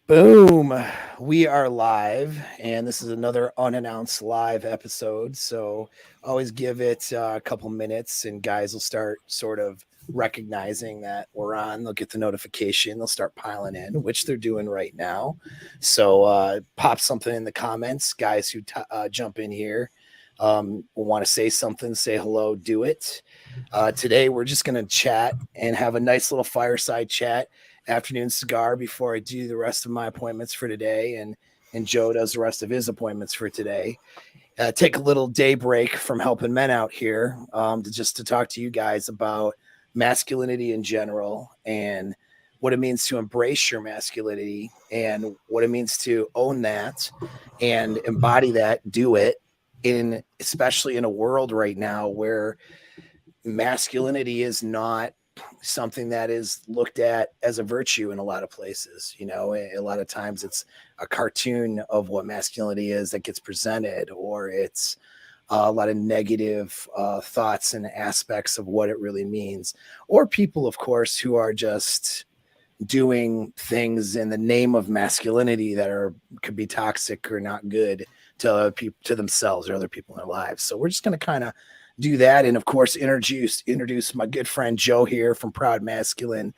Boom. We are live, and this is another unannounced live episode. So always give it a couple minutes, and guys will start sort of recognizing that we're on. They'll get the notification, they'll start piling in, which they're doing right now. So pop something in the comments, guys who jump in here. Will want to say something, say hello, do it. Today, we're just going to chat and have a nice little fireside chat afternoon cigar before I do the rest of my appointments for today, and Joe does the rest of his appointments for today. Take a little day break from helping men out here, to talk to you guys about masculinity in general and what it means to embrace your masculinity and what it means to own that and embody that, do it, in especially in a world right now where masculinity is not something that is looked at as a virtue in a lot of places. You know, a lot of times it's a cartoon of what masculinity is that gets presented, or it's a lot of negative thoughts and aspects of what it really means, or people, of course, who are just doing things in the name of masculinity that are could be toxic or not good to other people, to themselves or other people in their lives. So we're just going to kind of do that, and of course introduce my good friend Joe here from Proud Masculine.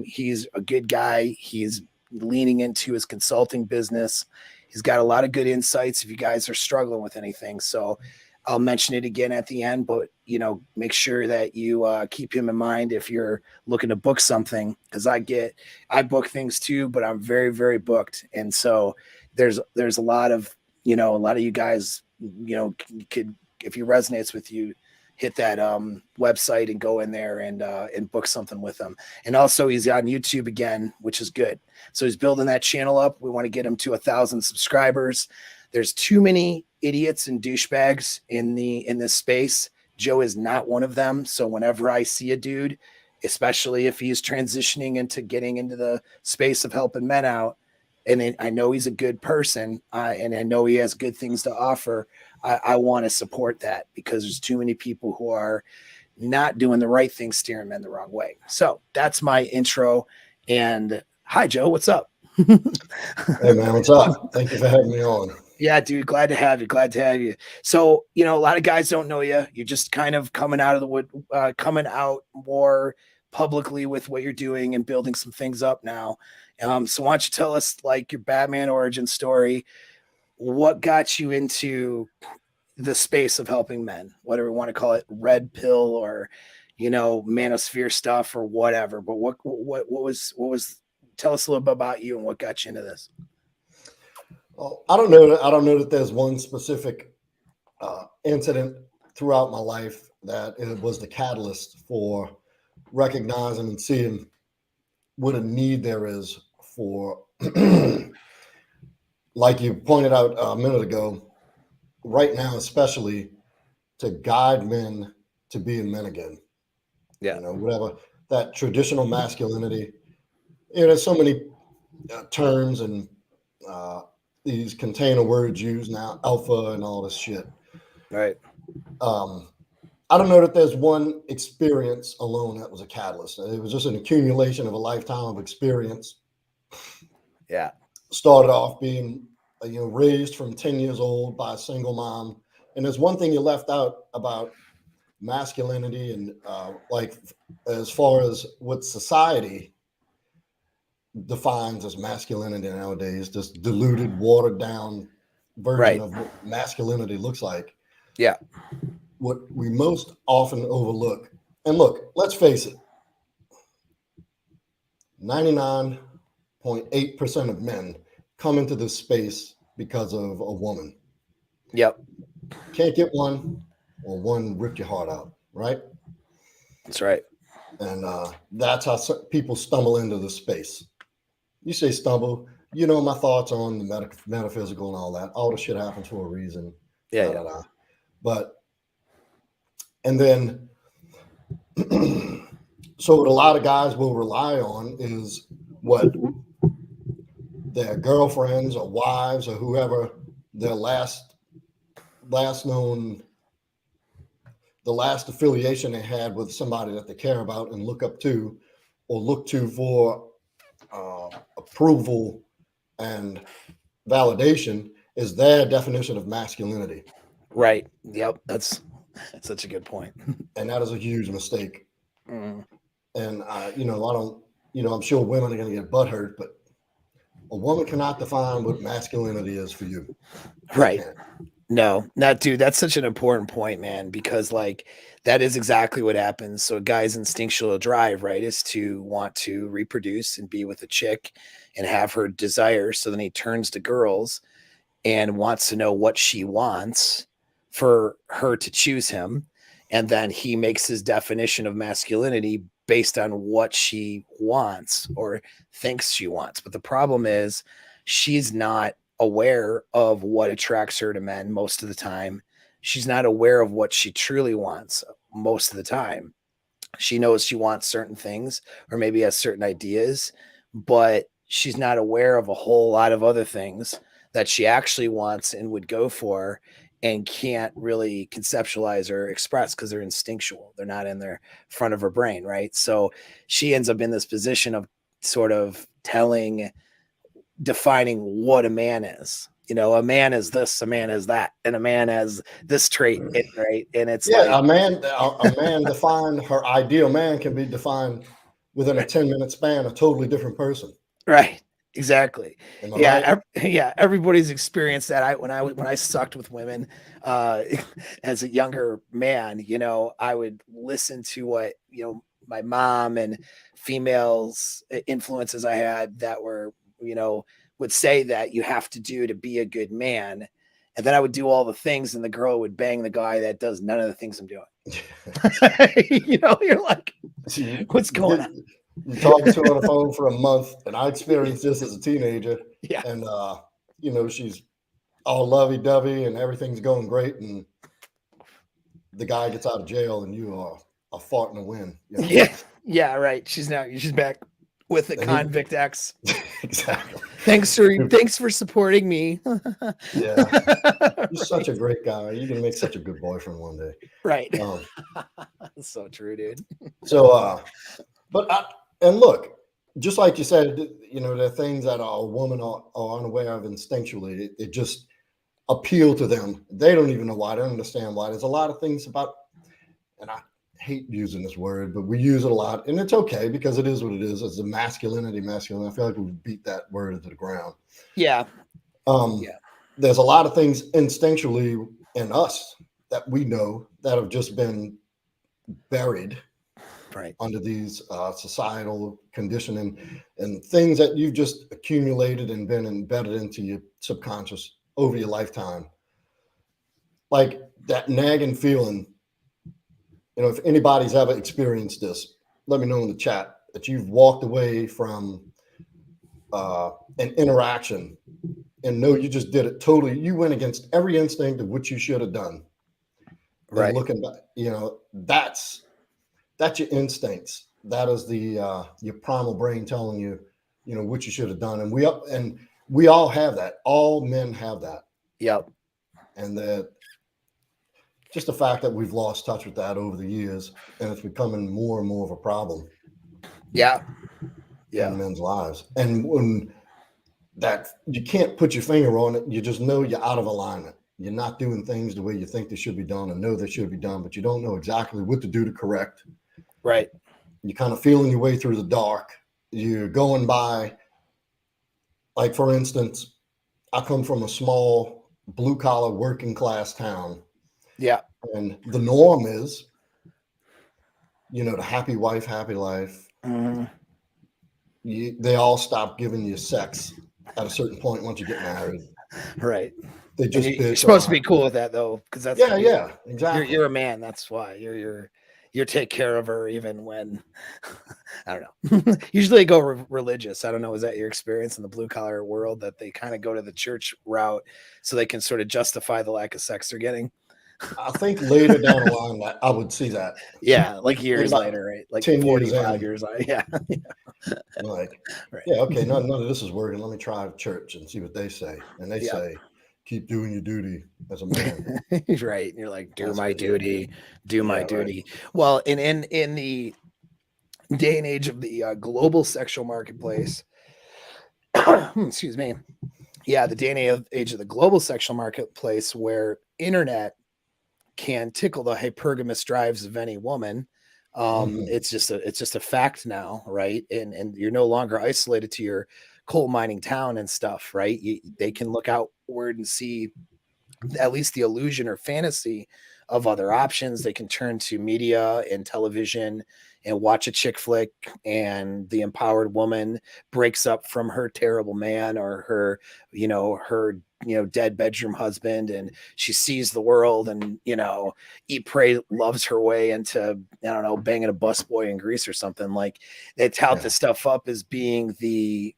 He's a good guy. He's leaning into his consulting business. He's got a lot of good insights if you guys are struggling with anything. So I'll mention it again at the end, but make sure that you keep him in mind if you're looking to book something, because I book things too, but I'm very, very booked. And so there's a lot of you guys, could, if he resonates with you, hit that website and go in there and book something with him. And also he's on YouTube again, which is good. So he's building that channel up. We want to get him to 1,000 subscribers. There's too many idiots and douchebags in this space. Joe is not one of them. So whenever I see a dude, especially if he's transitioning into getting into the space of helping men out, and I know he's a good person, and I know he has good things to offer, I want to support that, because there's too many people who are not doing the right thing, steering men the wrong way. So that's my intro. And hi, Joe. What's up? Hey man, what's up? Thank you for having me on. Yeah, dude, glad to have you. Glad to have you. So, a lot of guys don't know you. You're just kind of coming out of the wood, coming out more publicly with what you're doing and building some things up now. So why don't you tell us like your Batman origin story? What got you into the space of helping men, whatever you want to call it, red pill or, manosphere stuff or whatever. But what was, tell us a little bit about you and what got you into this. Well, I don't know that there's one specific incident throughout my life that it was the catalyst for recognizing and seeing what a need there is for, like you pointed out a minute ago, right now especially, to guide men to being men again. Yeah. Whatever that traditional masculinity. There's so many terms and uh, these container words used now, alpha and all this shit. Right. Um, I don't know that there's one experience alone that was a catalyst. It was just an accumulation of a lifetime of experience. Yeah. Started off being, raised from 10 years old by a single mom. And there's one thing you left out about masculinity and like as far as what society defines as masculinity nowadays, this diluted, watered down version Right. of what masculinity looks like. Yeah. What we most often overlook, and look, let's face it, 99.8% of men come into this space because of a woman. Yep. Can't get one, or one ripped your heart out, right? That's right. And that's how people stumble into the space. You say stumble, my thoughts on the metaphysical and all that. All the shit happens for a reason. Yeah. Da, Yeah. da, da. But, and then, so what a lot of guys will rely on is what their girlfriends or wives or whoever their known, the last affiliation they had with somebody that they care about and look up to or look to for approval and validation is their definition of masculinity. Right. Yep. That's such a good point. And that is a huge mistake. Mm. And I don't, I'm sure women are going to get butthurt, but a woman cannot define what masculinity is for you. She Right. can't. No, not dude. That's such an important point, man, because like that is exactly what happens. So a guy's instinctual drive, right, is to want to reproduce and be with a chick and have her desire. So then he turns to girls and wants to know what she wants for her to choose him. And then he makes his definition of masculinity based on what she wants or thinks she wants. But the problem is she's not aware of what attracts her to men most of the time. She's not aware of what she truly wants most of the time. She knows she wants certain things or maybe has certain ideas, but she's not aware of a whole lot of other things that she actually wants and would go for and can't really conceptualize or express because they're instinctual. They're not in their front of her brain, right? So she ends up in this position of sort of defining what a man is. You know, a man is this, a man is that, and a man has this trait, right? And it's Yeah, like, a man defined, her ideal man can be defined within a 10-minute span, a totally different person. right. Exactly. Am I Yeah. right? Yeah. Everybody's experienced that. When I sucked with women, uh, as a younger man, you know, I would listen to what, you know, my mom and females influences I had that were, you know, would say that you have to do to be a good man. And then I would do all the things and the girl would bang the guy that does none of the things I'm doing. You know, you're like, See, what's going on? you're talking to her on the phone for a month, and I experienced this as a teenager. Yeah. And she's all lovey-dovey and everything's going great, and the guy gets out of jail, and you are a fart in the wind. Yeah. Yeah. Right. She's back with a And convict ex. exactly. Thanks for supporting me. Yeah, you're such a great guy. You're gonna make such a good boyfriend one day. Right. Um, So true, dude. and look, just like you said, there are things that a woman are unaware of instinctually. It just appeal to them. They don't even know why. They don't understand why. There's a lot of things about, and I hate using this word, but we use it a lot, and it's okay because it is what it is. It's a masculinity. I feel like we beat that word into the ground. Yeah. Yeah. There's a lot of things instinctually in us that we know that have just been buried Right. under these societal conditioning and things that you've just accumulated and been embedded into your subconscious over your lifetime. Like that nagging feeling, if anybody's ever experienced this, let me know in the chat that you've walked away from an interaction and know you just did it totally. You went against every instinct of what you should have done. Right. And looking back, that's your instincts. That is your primal brain telling you, what you should have done. And we all have that. All men have that. Yep. And that just the fact that we've lost touch with that over the years, and it's becoming more and more of a problem. Yeah. In men's lives. And when that you can't put your finger on it, you just know you're out of alignment. You're not doing things the way you think they should be done and know they should be done, but you don't know exactly what to do to correct. Right. You're kind of feeling your way through the dark. You're going by, like, for instance, I come from a small blue collar working class town. Yeah. And the norm is, the happy wife, happy life. Mm-hmm. They all stop giving you sex at a certain point once you get married. Right. They just you're supposed to be cool with that though, because that's exactly. You're a man. That's why you're take care of her even when I don't know. Usually they go religious. I don't know. Is that your experience in the blue collar world that they kind of go to the church route so they can sort of justify the lack of sex they're getting? I think later down the line that I would see that. Yeah, like years later, right? Like 10 45 years later. Yeah. Like, right. Yeah, okay, none of this is working. Let me try church and see what they say. And they say, keep doing your duty as a man. Right. And you're like, do my duty. Well, in the day and age of the global sexual marketplace, excuse me, the day and age of the global sexual marketplace, where internet can tickle the hypergamous drives of any woman. Mhm. It's just a fact now, right? And you're no longer isolated to your coal mining town and stuff, right? They can look outward and see at least the illusion or fantasy of other options. They can turn to media and television and watch a chick flick, and the empowered woman breaks up from her terrible man or her dead bedroom husband, and she sees the world and eat pray loves her way into, I don't know, banging a busboy in Greece or something. Like, they tout Yeah. this stuff up as being the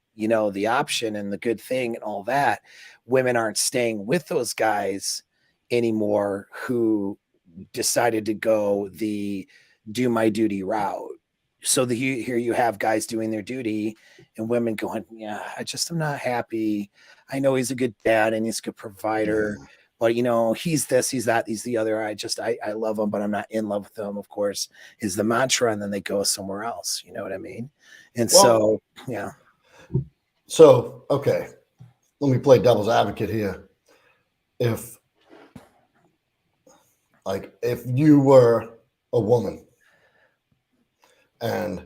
option and the good thing and all that. Women aren't staying with those guys anymore who decided to go the do my duty route. So here you have guys doing their duty and women going, yeah, I'm not happy. I know he's a good dad and he's a good provider, Yeah. but he's this, he's that, he's the other. I love him, but I'm not in love with him, of course, is the mantra. And then they go somewhere else. You know what I mean? And Well, so, yeah. so okay, let me play devil's advocate here. If if you were a woman and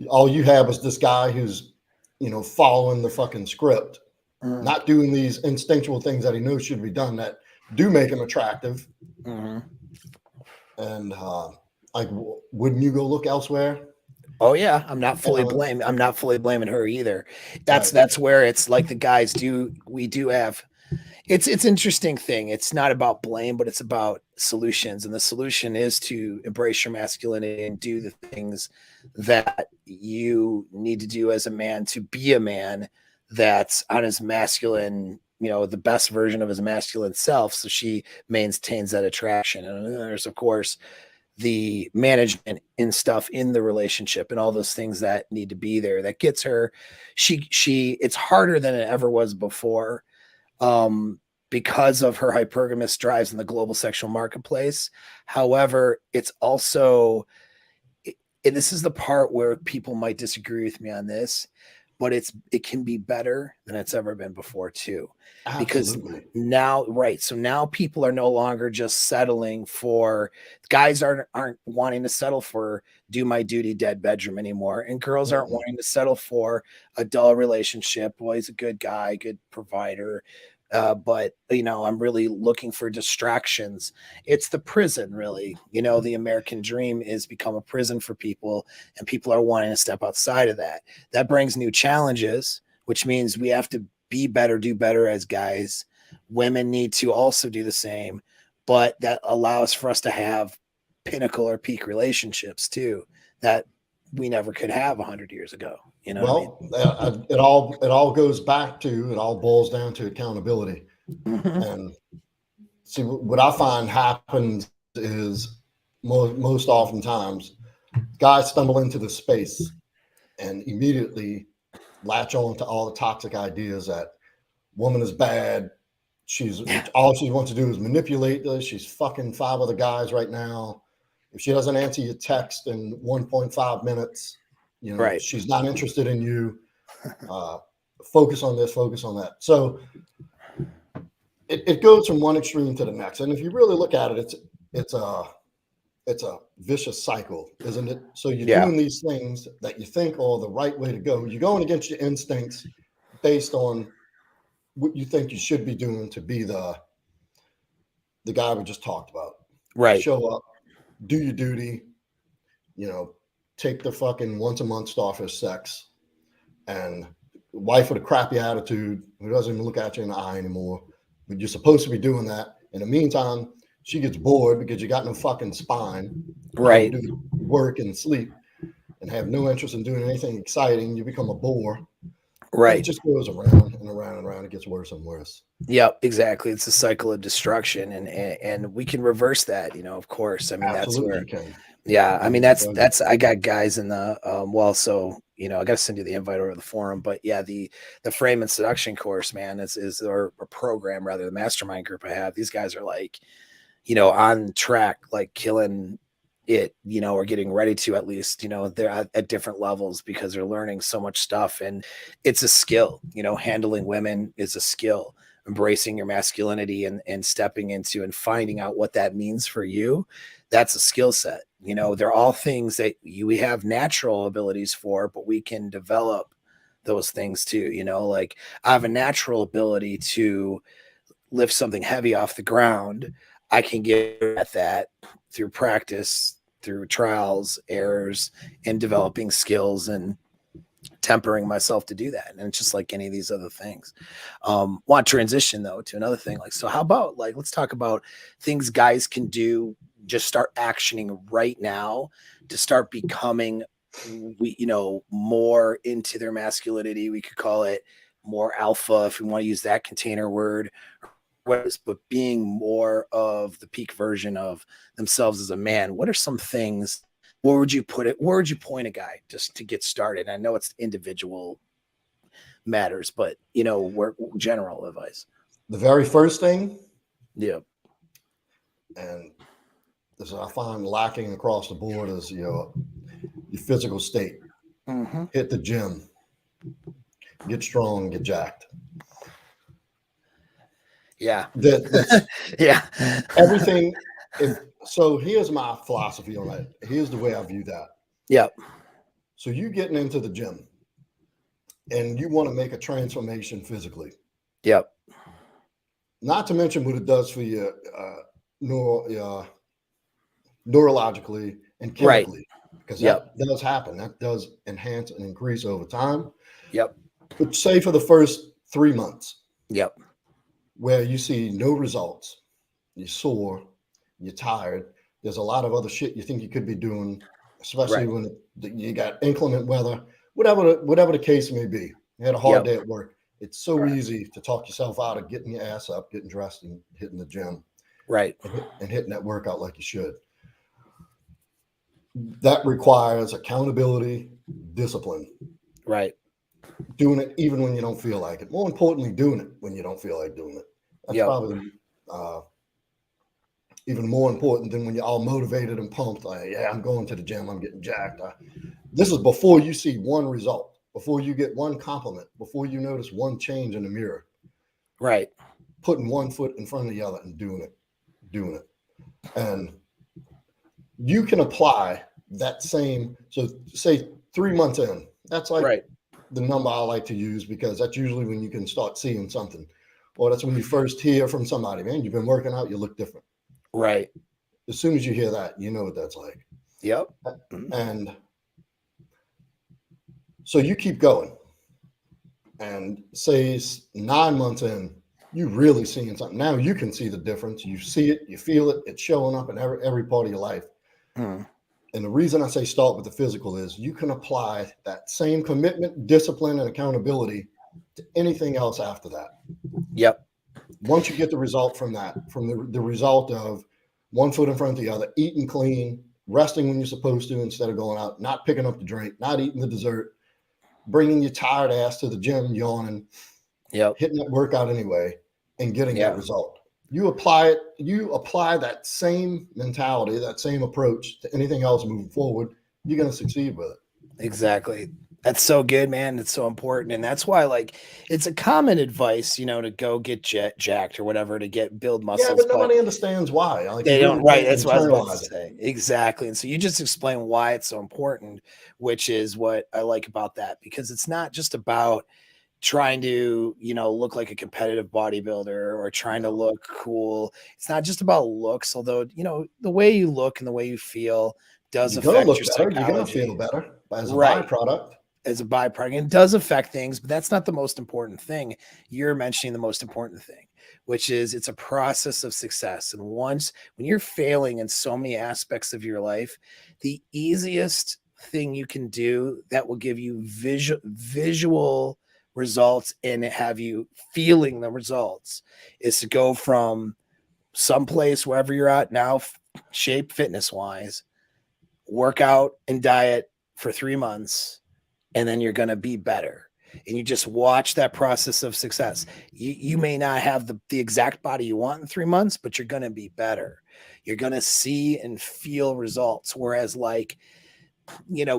all you have is this guy who's following the fucking script, Mhm. not doing these instinctual things that he knows should be done that do make him attractive, Mhm. and wouldn't you go look elsewhere? Oh yeah, And I'm not fully blaming her either. That's right. that's where it's like the guys do we do have it's interesting thing. It's not about blame, but it's about solutions. And the solution is to embrace your masculinity and do the things that you need to do as a man to be a man that's on his masculine, the best version of his masculine self. So she maintains that attraction. And then there's, of course, the management and stuff in the relationship and all those things that need to be there that gets her. It's harder than it ever was before, because of her hypergamous drives in the global sexual marketplace. However, it's also, and this is the part where people might disagree with me on this, but it can be better than it's ever been before too. Because Absolutely. now, right, so now people are no longer just settling for, guys aren't wanting to settle for do my duty dead bedroom anymore, and girls aren't Mm-mm. wanting to settle for a dull relationship. Well, he's a good guy, good provider, but I'm really looking for distractions. It's the prison, really. The American dream is become a prison for people, and people are wanting to step outside of that. That brings new challenges, which means we have to be better, do better as guys. Women need to also do the same, but that allows for us to have pinnacle or peak relationships too, that we never could have 100 years ago. You know what I mean? Well, it all goes back to, it all boils down to accountability. Mhm. And see, what I find happens is most oftentimes guys stumble into the space and immediately latch on to all the toxic ideas that woman is bad. She's Yeah. all she wants to do is manipulate us. She's fucking five other guys right now. If she doesn't answer your text in 1.5 minutes, Right. she's not interested in you. Uh, Focus on this, focus on that. So it goes from one extreme to the next. And if you really look at it, it's a it's a vicious cycle, isn't it? So you're Yeah. doing these things that you think are the right way to go. You're going against your instincts based on what you think you should be doing to be the guy we just talked about. Right. Show up, do your duty, you know, take the fucking once a month starfish sex, and wife with a crappy attitude who doesn't even look at you in the eye anymore. But you're supposed to be doing that. In the meantime, she gets bored because you got no fucking spine. All you Right. do is work and sleep and have no interest in doing anything exciting. You become a bore. And it Right. just goes around and around and around. It gets worse and worse. Yep, exactly. It's a cycle of destruction, and we can reverse that, of course. I mean, that's Absolutely, where, you can. yeah, I mean, And that's I got guys in the well, so I got to send you the invite over the forum, but yeah, the frame and seduction course, man, is or program rather, the mastermind group I have. These guys are like, on track, like killing it, or getting ready to, at least, they're at different levels because they're learning so much stuff. And it's a skill, handling women is a skill, embracing your masculinity and stepping into and finding out what that means for you. That's a skill set. They're all things that we have natural abilities for, but we can develop those things too. Like I have a natural ability to lift something heavy off the ground. I can get at that through practice, through trials, errors, and developing skills and tempering myself to do that. And it's just like any of these other things. Want to transition though to another thing. Like, so how about, like, let's talk about things guys can do, just start actioning right now to start becoming, more into their masculinity. We could call it more alpha if we want to use that container word, but being more of the peak version of themselves as a man. What are some things? Where would you put it? Where would you point a guy just to get started? I know it's individual matters, but where general advice. The very first thing, Yeah. and this I find lacking across the board, is your physical state. Mm-hmm. Hit the gym, get strong, get jacked. Yeah. That's Yeah. everything. So here's my philosophy on that. Here's the way I view that. Yep. So you getting into the gym and you want to make a transformation physically. Yep. Not to mention what it does for you neurologically and chemically, because that does happen. That does enhance and increase over time. Yep. But say for the first 3 months, Yep. where you see no results, you're sore, you're tired, there's a lot of other shit you think you could be doing, especially when you got inclement weather, whatever the case may be. You had a hard day at work. It's so easy to talk yourself out of getting your ass up, getting dressed, and hitting the gym, and hitting that workout like you should. That requires accountability, discipline. Right. Doing it even when you don't feel like it. More importantly, doing it when you don't feel like doing it. That's probably even more important than when you're all motivated and pumped. Like, yeah, I'm going to the gym. I'm getting jacked. This is before you see one result, before you get one compliment, before you notice one change in the mirror. Right. Putting one foot in front of the other and doing it. And you can apply that same, so say 3 months in, that's like the number I like to use, because that's usually when you can start seeing something. Or that's when you first hear from somebody, man, you've been working out, you look different. Right. As soon as you hear that, you know what that's like. Yep. And so you keep going. And say 9 months in, you really seeing something. Now you can see the difference. You see it, you feel it, it's showing up in every part of your life. And the reason I say start with the physical is you can apply that same commitment, discipline, and accountability to anything else after that. Yep. Once you get the result from that, from the result of one foot in front of the other, eating clean, resting when you're supposed to instead of going out, not picking up the drink, not eating the dessert, bringing your tired ass to the gym, yawning, hitting that workout anyway, and getting that result. You apply that same mentality, that same approach to anything else moving forward, you're going to succeed with it. Exactly. That's so good, man. It's so important. And that's why, like, it's a common advice, to go get jacked or whatever to build muscles. Yeah, but nobody understands why. Like, they don't, right. That's what I was about to say. Exactly. And so you just explain why it's so important, which is what I like about that, because it's not just about trying to, look like a competitive bodybuilder or trying to look cool. It's not just about looks, although, the way you look and the way you feel does affect your psychology. You're going to feel better as a byproduct. As a byproduct. It does affect things, but that's not the most important thing. You're mentioning the most important thing, which is it's a process of success. And when you're failing in so many aspects of your life, the easiest thing you can do that will give you visual results and have you feeling the results is to go from someplace, wherever you're at now, shape, fitness wise, work out and diet for 3 months, and then you're going to be better. And you just watch that process of success. You may not have the exact body you want in 3 months, but you're going to be better. you're going to see and feel results. Whereas like,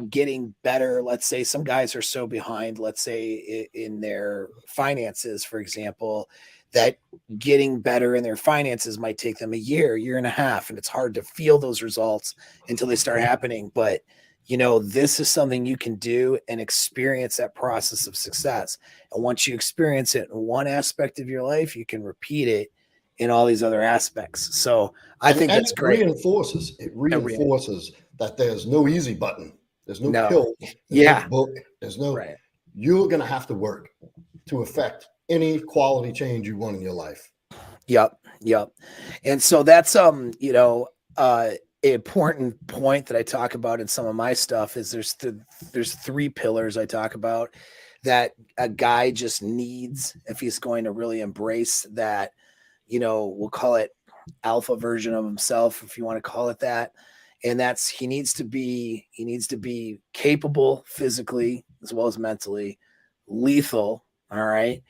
getting better, let's say some guys are so behind, let's say in their finances, for example, that getting better in their finances might take them a year and a half, and it's hard to feel those results until they start happening. But this is something you can do and experience that process of success. And once you experience it in one aspect of your life, you can repeat it in all these other aspects. So I think that's great. It reinforces that there's no easy button. There's no pill. There's no book. There's no, you're going to have to work to affect any quality change you want in your life. Yep. And so that's, important point that I talk about in some of my stuff is there's three pillars I talk about that a guy just needs if he's going to really embrace that, we'll call it alpha version of himself, if you want to call it that. And that's, he needs to be capable physically as well as mentally, lethal. All right.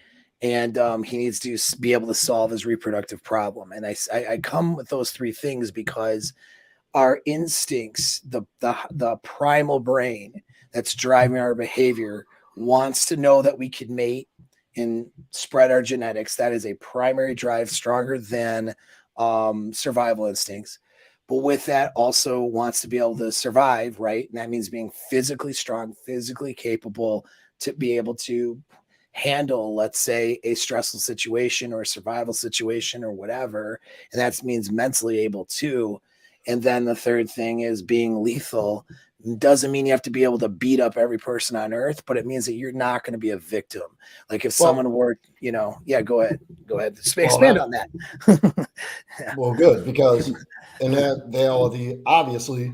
And he needs to be able to solve his reproductive problem. And I come with those three things because our instincts, the primal brain that's driving our behavior, wants to know that we can mate and spread our genetics. That is a primary drive, stronger than survival instincts. But with that, also wants to be able to survive, right? And that means being physically strong, physically capable to be able to handle, let's say, a stressful situation or a survival situation or whatever. And that means mentally able to. And then the third thing is being lethal. Doesn't mean you have to be able to beat up every person on earth, but it means that you're not going to be a victim. Like if someone were, go ahead. Expand on that. Well, good, because they are obviously,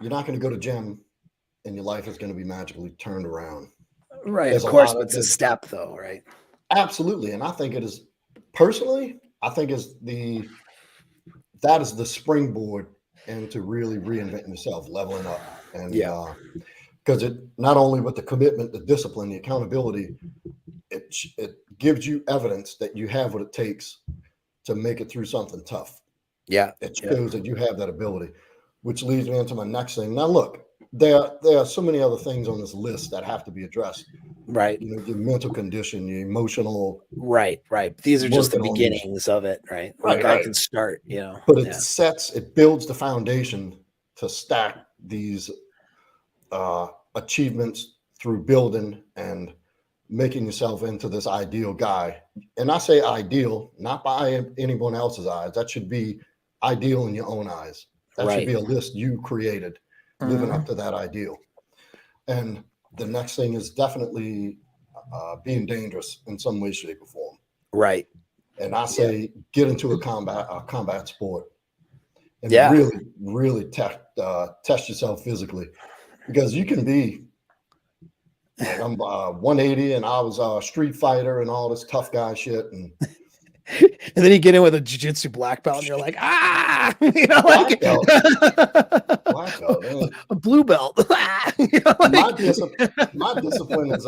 you're not going to go to gym and your life is going to be magically turned around. Right. Of course, but it's a step though, right? Absolutely. And I think it is, personally, I think that is the springboard into really reinventing yourself, leveling up. And because it not only with the commitment, the discipline, the accountability, it gives you evidence that you have what it takes to make it through something tough. Yeah. It shows that you have that ability, which leads me into my next thing. Now, look, there are so many other things on this list that have to be addressed. Right. Your mental condition, your emotional. Right. These are just the beginnings of it, right? Where a guy can start, But it builds the foundation to stack these achievements through building and making yourself into this ideal guy. And I say ideal, not by anyone else's eyes. That should be ideal in your own eyes. That should be a list you created, living up to that ideal. And the next thing is definitely being dangerous in some way, shape, or form. Right. And I say get into a combat sport and really, really test yourself physically, because you can be. Like I'm 180 and I was a street fighter and all this tough guy shit. And then you get in with a jiu-jitsu black belt and you're like, black belt, a blue belt. My discipline is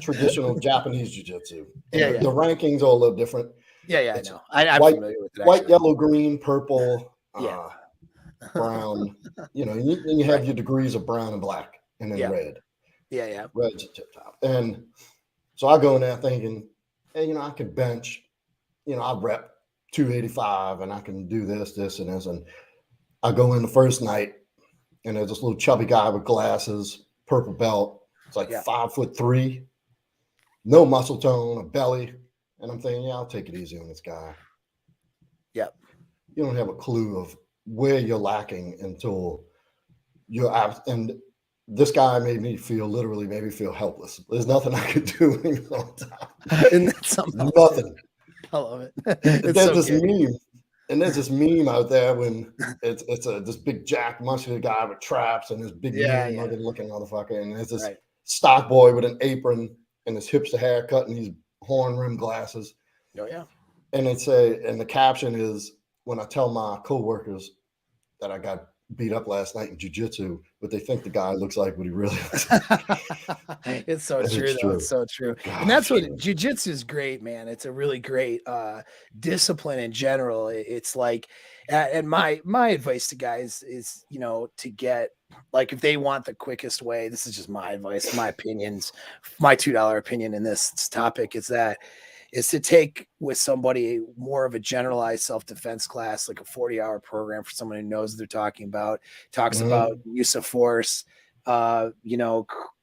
traditional Japanese jiu-jitsu. The rankings are a little different. I know. I'm familiar with it. White, yellow, green, purple, brown. And you have your degrees of brown and black, and then red. Red's a tip top. And so I go in there thinking, hey, I can bench, I rep 285 and I can do this, and this. And I go in the first night and there's this little chubby guy with glasses, purple belt. It's like 5'3", no muscle tone, a belly. And I'm thinking, I'll take it easy on this guy. Yep. You don't have a clue of where you're lacking until you're out. And this guy made me feel helpless. There's nothing I could do. And that's nothing. I love it. There's this meme out there when it's this big jack muscular guy with traps and this big looking motherfucker, and there's this stock boy with an apron and his hipster haircut and these horn rimmed glasses. Oh yeah. And and the caption is, when I tell my coworkers that I got beat up last night in jiu-jitsu, but they think the guy looks like what he really looks like. It's so And true, it's though. true. It's so true. And Gosh, that's what man. jujitsu is great, man. It's a really great discipline in general. It's like, and my advice to guys is, to get, like, if they want the quickest way, this is just my advice, my opinions, my $2 opinion in this topic is to take with somebody more of a generalized self-defense class, like a 40-hour program for someone who knows what they're talking about, talks about use of force,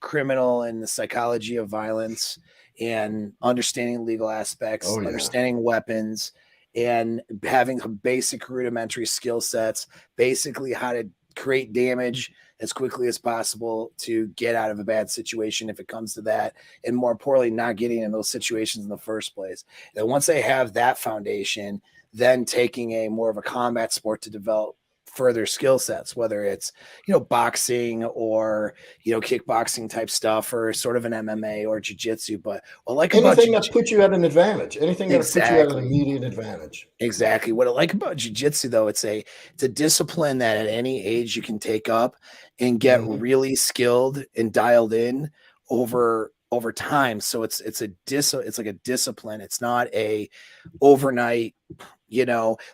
criminal and the psychology of violence, and understanding legal aspects, Oh, yeah. understanding weapons, and having some basic rudimentary skill sets, basically how to create damage as quickly as possible to get out of a bad situation if it comes to that, and more importantly, not getting in those situations in the first place. And once they have that foundation, then taking a more of a combat sport to develop further skill sets, whether it's boxing or kickboxing type stuff, or sort of an MMA or jiu-jitsu. But what I like about Anything that puts you at an advantage, anything that puts you at an exactly immediate advantage. exactly what I like about jiu-jitsu, though, it's a discipline that at any age you can take up and get Mhm. really skilled and dialed in over time. So it's like a discipline. It's not a overnight,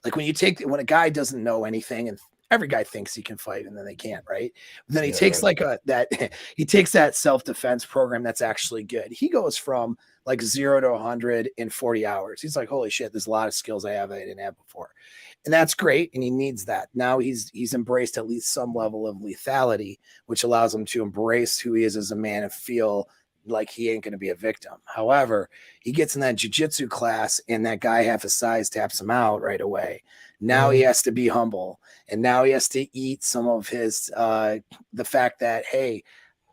like when a guy doesn't know anything, and every guy thinks he can fight and then they can't, right? But then he Yeah, takes right. he takes that self-defense program that's actually good. He goes from like 0 to 100 in 40 hours. He's like, holy shit, there's a lot of skills I have that I didn't have before. And that's great. And he needs that. Now he's embraced at least some level of lethality, which allows him to embrace who he is as a man and feel like he ain't going to be a victim. However, he gets in that jiu-jitsu class and that guy half his size taps him out right away. Now he has to be humble, and now he has to eat some of his the fact that, hey,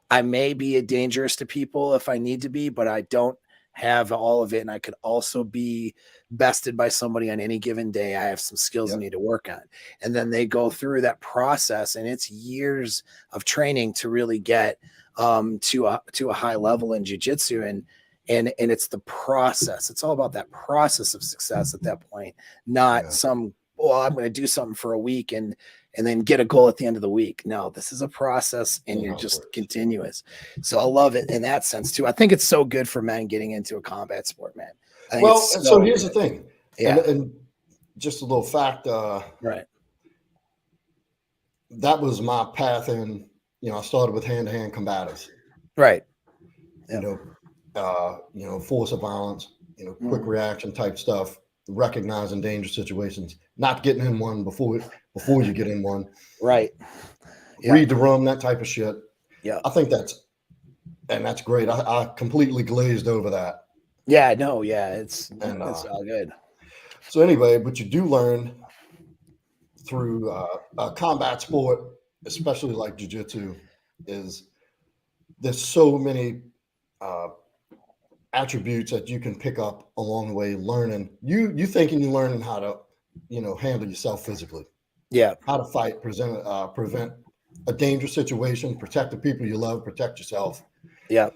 I may be dangerous to people if I need to be, but I don't have all of it, and I could also be bested by somebody on any given day. I have some skills I Yep. need to work on. And then they go through that process, and it's years of training to really get to a high level in jiu-jitsu. And it's the process. It's all about that process of success at that point, not Yeah. I'm going to do something for a week and then get a goal at the end of the week. No, this is a process, and Ain't you're how it just works. continuous. So I love it in that sense too. I think it's so good for men getting into a combat sport, man. I think Well, it's and so so here's good. the thing, Yeah. and just a little fact. Right. That was my path in. I started with hand-to-hand combatives. Right. You Yep. Force of violence. Quick Mm. reaction type stuff. Recognizing dangerous situations. Not getting in one before you get in one. Right. Yeah. Read the room. That type of shit. Yeah. I think that's great. I completely glazed over that. Yeah. No. Yeah. It's all good. So anyway, but you do learn through a combat sport, especially like jiu-jitsu, is there's so many uh, attributes that you can pick up along the way learning. You thinking you're learning how to, handle yourself physically, Yeah. how to fight, prevent a dangerous situation, protect the people you love, protect yourself. Yeah.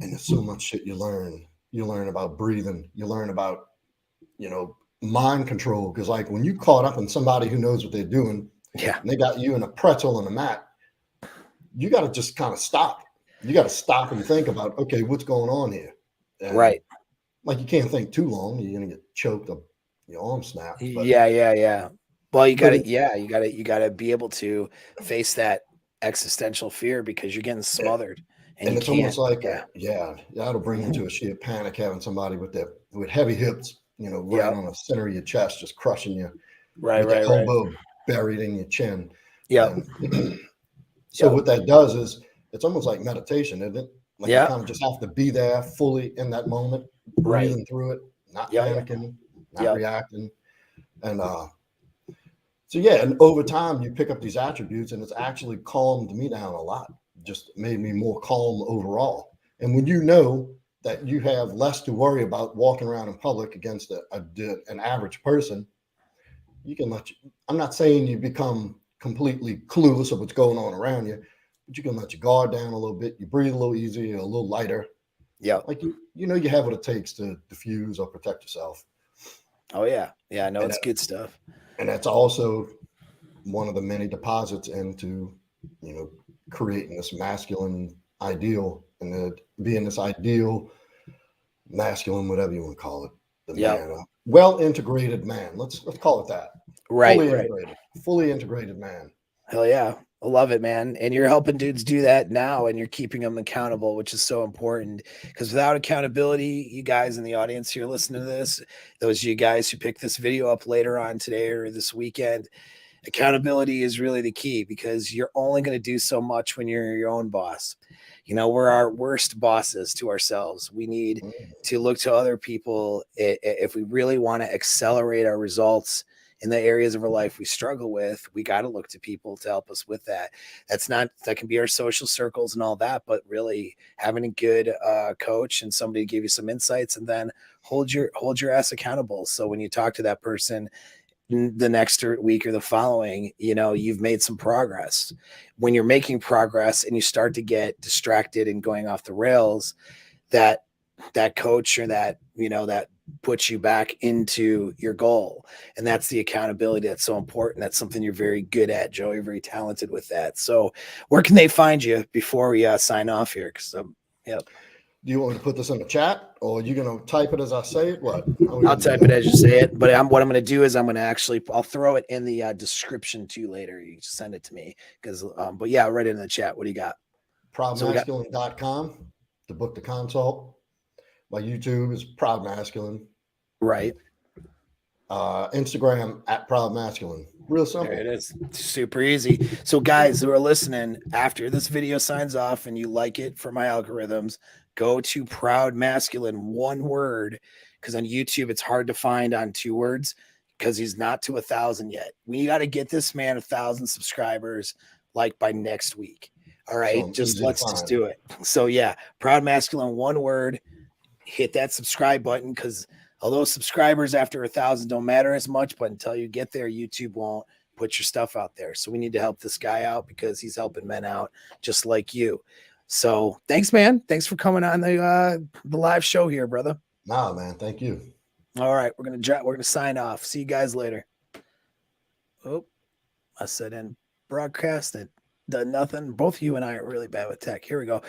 And there's so much shit you learn. You learn about breathing. You learn about, mind control. Because like when you caught up in somebody who knows what they're doing, Yeah. and they got you in a pretzel on the mat, you got to just kind of stop. You got to stop and think about, okay, what's going on here? And Right. like you can't think too long. You're gonna get choked up, your arm snapped. But Yeah. Yeah. Yeah. Well, but you gotta be able to face that existential fear because you're getting smothered and and you it's almost can't. like Yeah. that'll bring you to a sheer panic having somebody with heavy hips, right Yeah. on the center of your chest, just crushing you Right. with the Right. Right. elbow buried in your chin. Yep. And so Yep. what that does is it's almost like meditation, isn't it? Like you Yeah. kind of just have to be there fully in that moment, Right. breathing through it, not Yeah. Yeah. panicking, not Yep. reacting. And so yeah, and over time you pick up these attributes, and it's actually calmed me down a lot. Just made me more calm overall. And when you know that you have less to worry about walking around in public against an average person, you can I'm not saying you become completely clueless of what's going on around you, but you can let your guard down a little bit. You breathe a little easier, a little lighter. Yep. Like you have what it takes to diffuse or protect yourself. Oh yeah. Yeah. No, And it's good stuff. and that's also one of the many deposits into, creating this masculine ideal and being this ideal masculine, whatever you want to call it, the man, well integrated man. Let's call it that. Right. Fully integrated man. Hell yeah. I love it, man. And you're helping dudes do that now, and you're keeping them accountable, which is so important, because without accountability, you guys in the audience here listening to this, those of you guys who pick this video up later on today or this weekend, accountability is really the key, because you're only going to do so much when you're your own boss. We're our worst bosses to ourselves. We need to look to other people if we really want to accelerate our results in the areas of our life we struggle with. We got to look to people to help us with that. That can be our social circles and all that, but really having a good coach and somebody to give you some insights, and then hold your ass accountable. So when you talk to that person the next week or the following, you've made some progress. When you're making progress and you start to get distracted and going off the rails, that coach or that puts you back into your goal. And that's the accountability that's so important. That's something you're very good at, Joe. You're very talented with that. So where can they find you before we sign off here? Do you want me to put this in the chat, or are you going to type it as I say it? What? I'll type it as you say it, but what I'm going to do is I'll throw it in the description too later. You just send it to me but yeah, right in the chat. What do you got? proudmasculine.com to book the consult. My YouTube is Proud Masculine. Right. Instagram @proudmasculine. Real simple. There it is. Super easy. So guys who are listening, after this video signs off and you like it for my algorithms, go to Proud Masculine, one word, because on YouTube it's hard to find on 2 words, because he's not to 1,000 yet. We got to get this man 1,000 subscribers like by next week. All right. So let's just do it. So yeah, Proud Masculine, one word. Hit that subscribe button, because although subscribers after 1,000 don't matter as much, but until you get there, YouTube won't put your stuff out there. So we need to help this guy out, because he's helping men out just like you. So thanks, man. Thanks for coming on the live show here, brother. Nah, man. Thank you. All right. We're going to sign off. See you guys later. Oh, I said in broadcast, it done nothing. Both you and I are really bad with tech. Here we go.